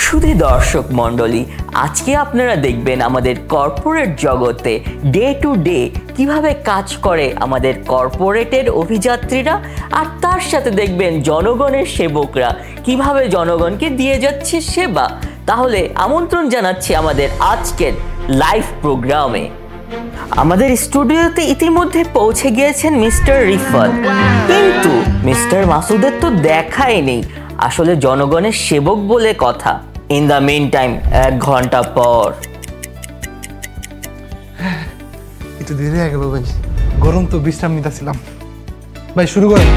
শুধু দর্শক মণ্ডলী, আজকে আপনারা দেখবেন আমাদের কর্পোরেট জগতে ডে টু ডে কিভাবে কাজ করে আমাদের কর্পোরেটের অভিযাত্রীরা, আর তার সাথে দেখবেন জনগণের সেবকরা কিভাবে জনগণকে দিয়ে যাচ্ছে সেবা। তাহলে আমন্ত্রণ জানাচ্ছি আমাদের আজকের লাইভ প্রোগ্রামে। আমাদের স্টুডিওতে ইতিমধ্যে পৌঁছে গিয়েছেন মিস্টার রিফাত, কিন্তু মিস্টার মাসুদের তো দেখাই নেই। আসলে জনগণের সেবক বলে কথা। ইন দ্য মেন টাইম 1 ঘন্টা পর একটু দেরি হয়ে গেল ভাই, গরম তো বিশ্রাম নিতেছিলাম। ভাই শুরু করেন।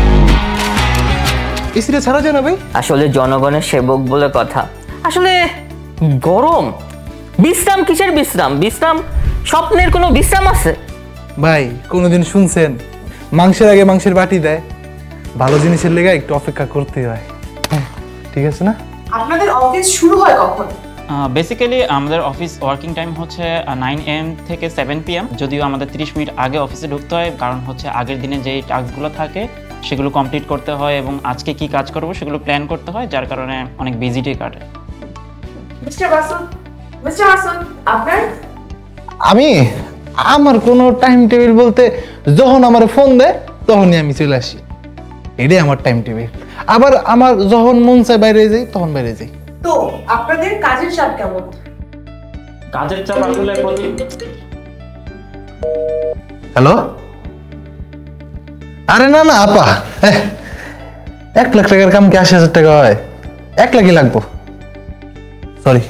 এসিটা ছাড়া যায় না ভাই? আসলে জনগণের সেবক বলে কথা। আসলে গরম, বিশ্রাম কিসের বিশ্রাম? বিশ্রাম, স্বপ্নের কোনো বিশ্রাম আছে ভাই? কোনোদিন শুনছেন মাংসের আগে মাংসের বাটি দেয়? ভালো জিনিসের লেগে একটু অপেক্ষা করতে হয়, ঠিক আছে না? আপনাদের অফিস শুরু হয় কখন? বেসিক্যালি আমাদের অফিস ওয়ার্কিং টাইম হচ্ছে 9 AM থেকে 7 PM। যদিও আমাদের 30 মিনিট আগে অফিসে ঢুকতে হয়, কারণ হচ্ছে আগের দিনে যেই টাস্কগুলো থাকে সেগুলো কমপ্লিট করতে হয় এবং আজকে কি কাজ করব সেগুলো প্ল্যান করতে হয়, যার কারণে অনেক বিজি ডে কাটে। মিস্টার মাসুদ, আপনার? আমার কোনো টাইম টেবিল বলতে, যখন আমার ফোন দেয় তখনই আমি চলে আসি, এটাই আমার টাইম টেবিল। আবার আমার যখন মন চায় বাইরে যাই তখন বাইরে যাই। তো আপনাদের কাজের চাপ কেমন? কাজের চাপ আসলে হ্যালো, আরে না না আপা, 1 লাখ টাকার কাম কি 80,000 টাকা হয়? 1 লাখই লাগবো। সরি,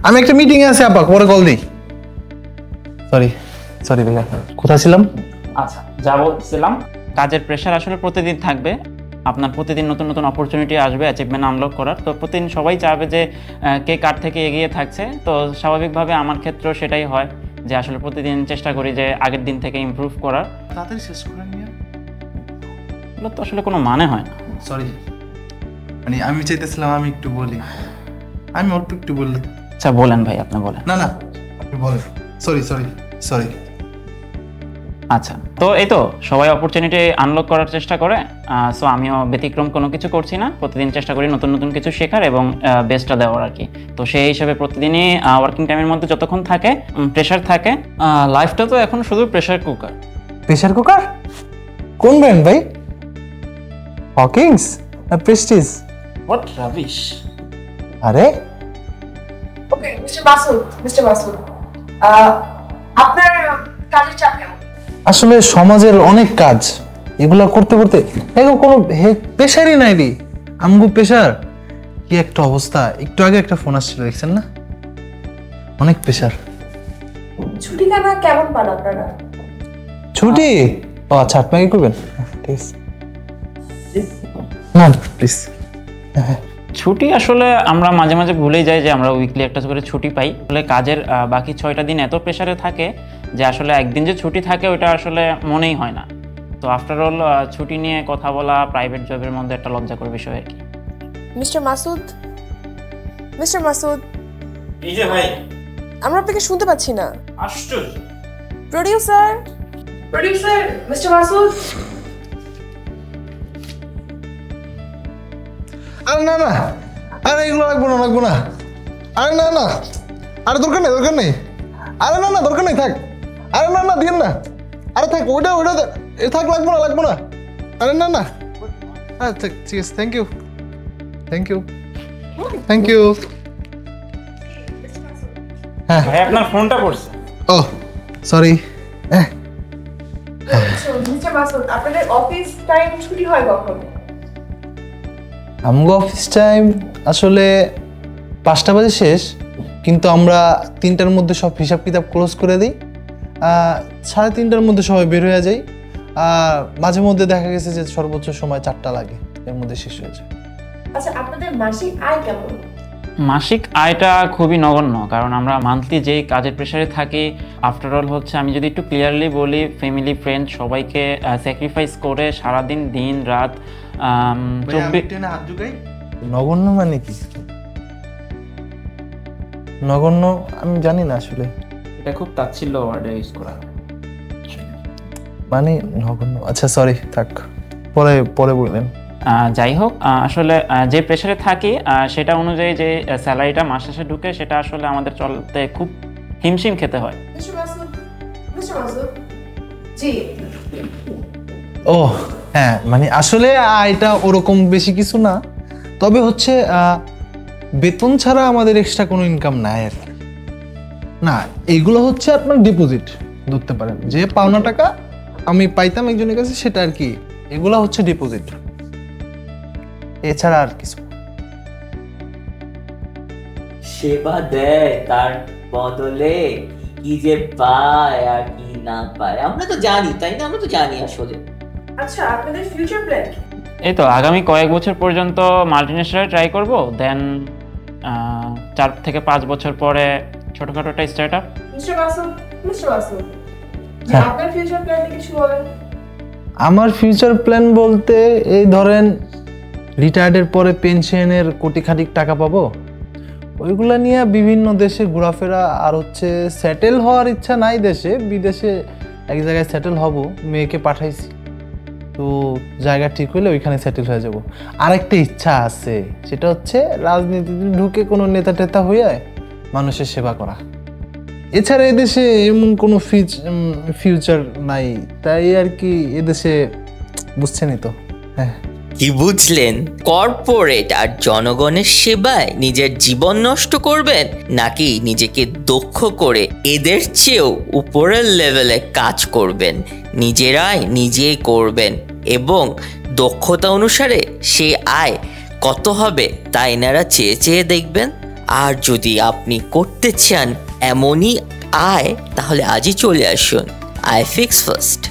আমি একটা মিটিং এ আছি আপা, পরে কল দিই। সরি ভাইয়া, কোথায় ছিলাম? আচ্ছা, যা বলছিলাম, কাজের প্রেশার আসলে প্রতিদিন থাকবে। আপনার প্রতিদিন নতুন নতুন অপরচুনিটি আসবে অ্যাচিভমেন্ট আনলক করার। তো প্রতিদিন সবাই চাইবে যে কে কার থেকে এগিয়ে থাকছে। তো স্বাভাবিকভাবে আমার ক্ষেত্রেও সেটাই হয় যে আসলে প্রতিদিন চেষ্টা করি যে আগের দিন থেকে ইমপ্রুভ করার। তাড়াতাড়ি শেষ করে নিয়ে এগুলো তো আসলে কোনো মানে হয় না। সরি, মানে আমি চাইতেছিলাম আমি একটু বলি, আমি অল্প একটু বললে। আচ্ছা বলেন ভাই, আপনি বলেন। না আপনি বলেন। সরি। আচ্ছা, তো এই তো সবাই অপরচুনিটি আনলক করার চেষ্টা করে। সো আমিও ব্যতিক্রম কোনো কিছু করছি না, প্রতিদিন চেষ্টা করি নতুন নতুন কিছু শেখার এবং বেস্টটা দেওয়ার আর কি। তো সেই হিসাবে প্রতিদিনই ওয়ার্কিং টাইমের মধ্যে যতক্ষণ থাকে প্রেশার থাকে। লাইফটা তো এখন শুধু প্রেশার কুকার। Pressure cooker? কোন ব্র্যান্ড ভাই? হকিংস না প্রেস্টিজ? What rubbish. আরে ওকে মিস্টার মাসুদ, আপনার কাজের চাপ কেমন? আসলে সমাজের অনেক কাজ, এগুলা করতে করতে এখন কোনো প্রেশারই নাই রে। আমগো প্রেশার কি একটা অবস্থা। একটু আগে একটা ফোন আসছিল, দেখছেন না? অনেক প্রেশার। ছুটি কানা কেমন পান আপনারা? ছুটি? ও আচ্ছা, আপনাকে করবেন, ঠিক আছে। না প্লিজ। ছুটি আসলে আমরা মাঝে মাঝে ভুলেই যাই যে আমরা উইকলি একটা করে ছুটি পাই। আসলে কাজের বাকি 6টা দিন এত প্রেশারে থাকে যে আসলে একদিন যে ছুটি থাকে ওইটা আসলে মনেই হয় না। তো আফটার অল ছুটি নিয়ে কথা বলা প্রাইভেট জবের মধ্যে একটা লজ্জাকর বিষয় আর কি। মিস্টার মাসুদ, এই যে ভাই, আমরা আপনাকে শুনতে পাচ্ছি না। আশ্চর্য। Producer, mister Masud. আরে না আরে এগুলো লাগবো না। আরে না আরে দরকার নেই। আরে না দরকার নেই, থাক। আরে না দিন না। আরে থাক, ওইটা থাক, লাগবো না। আরে না আচ্ছা ঠিক আছে, থ্যাংক ইউ। হ্যাঁ ভাই আপনার ফোনটা পড়ছে। ও সরি। মিস্টার মাসুদ, আপনাদের অফিস টাইম ছুটি হয় কখন? আমগো অফিস টাইম আসলে 5টা বাজে শেষ, কিন্তু আমরা 3টার মধ্যে সব হিসাব কিতাব ক্লোজ করে দিই। 3:30টার মধ্যে সবাই বের হয়ে যাই। আর মাঝে মধ্যে দেখা গেছে যে সর্বোচ্চ সময় 4টা লাগে, এর মধ্যে শেষ হয়ে যায়। আচ্ছা, আপনাদের মাসিক আয় কেমন? মাসিক আয়টা খুবই নগণ্য, কারণ আমরা মান্থলি যেই কাজের প্রেশারে থাকি। আফটার অল হচ্ছে আমি যদি একটু ক্লিয়ারলি বলি, ফ্যামিলি ফ্রেন্ড সবাইকে স্যাক্রিফাইস করে সারাদিন দিন রাত নগণ্য মানে কি? নগণ্য আমি জানি না আসলে। এটা খুব তাচ্ছিল্য ওয়ার্ডে ইউজ করা মানে নগণ্য। আচ্ছা সরি, থাক, পরে বললেন। যাই হোক, আসলে যে প্রেশারে থাকি সেটা অনুযায়ী যে স্যালারিটা মাস শেষে ঢুকে সেটা আসলে আমাদের চলতে খুব হিমশিম খেতে হয়। মিস্টার মাসুদ জি ও হ্যাঁ, মানে আসলে এটা ওরকম বেশি কিছু না, তবে হচ্ছে বেতন ছাড়া আমাদের এক্সট্রা কোনো ইনকাম নাই আর কি। না, এইগুলো হচ্ছে আপনার ডিপোজিট ধরতে পারেন, যে পাওনা টাকা আমি পাইতাম একজনের কাছে সেটা আর কি, এগুলো হচ্ছে ডিপোজিট, এছাড়া আর কিছু। সেবা দেয় তার বদলে কি যে পায় আর কি না পায় আমরা তো জানি, তাই না? আমরা তো জানি আসলে। আচ্ছা, আপনাদের ফিউচার প্ল্যান কি? এই তো আগামী কয়েক বছর পর্যন্ত মাল্টিনেশনালে ট্রাই করব, দেন 4 থেকে 5 বছর পরে ছোটখাটো একটা স্টার্ট আপ। মিস্টার মাসুদ যে হ্যাঁ। আপনার ফিউচার প্ল্যান কিছু বলেন। আমার ফিউচার প্ল্যান বলতে এই ধরেন রিটায়ার্ডের পরে পেনশনের কোটি খানিক টাকা পাবো, ওইগুলা নিয়ে বিভিন্ন দেশে ঘোরাফেরা, আর হচ্ছে সেটেল হওয়ার ইচ্ছা নাই দেশে, বিদেশে এক জায়গায় সেটেল হব, মেয়েকে পাঠাইছি, তো জায়গা ঠিক হলে ওইখানে সেটেল হয়ে যাব। আরেকটা ইচ্ছা আছে, সেটা হচ্ছে রাজনীতিতে ঢুকে কোনো নেতা টেতা হয়ে মানুষের সেবা করা। এছাড়া এদেশে এমন কোনো ফিউচার নাই, তাই আর কি এদেশে বুঝছেনই তো। হ্যাঁ, কি বুঝলেন? কর্পোরেট আর জনগণের সেবায় নিজের জীবন নষ্ট করবেন, নাকি নিজেকে দক্ষ করে এদের চেয়েও উপরের লেভেলে কাজ করবেন, নিজের আয় নিজেই করবেন এবং দক্ষতা অনুসারে সে আয় কত হবে তা এনারা চেয়ে চেয়ে দেখবেন। আর যদি আপনি করতে চান এমনই আয়, তাহলে আজই চলে আসুন আইফিক্স ফার্স্ট।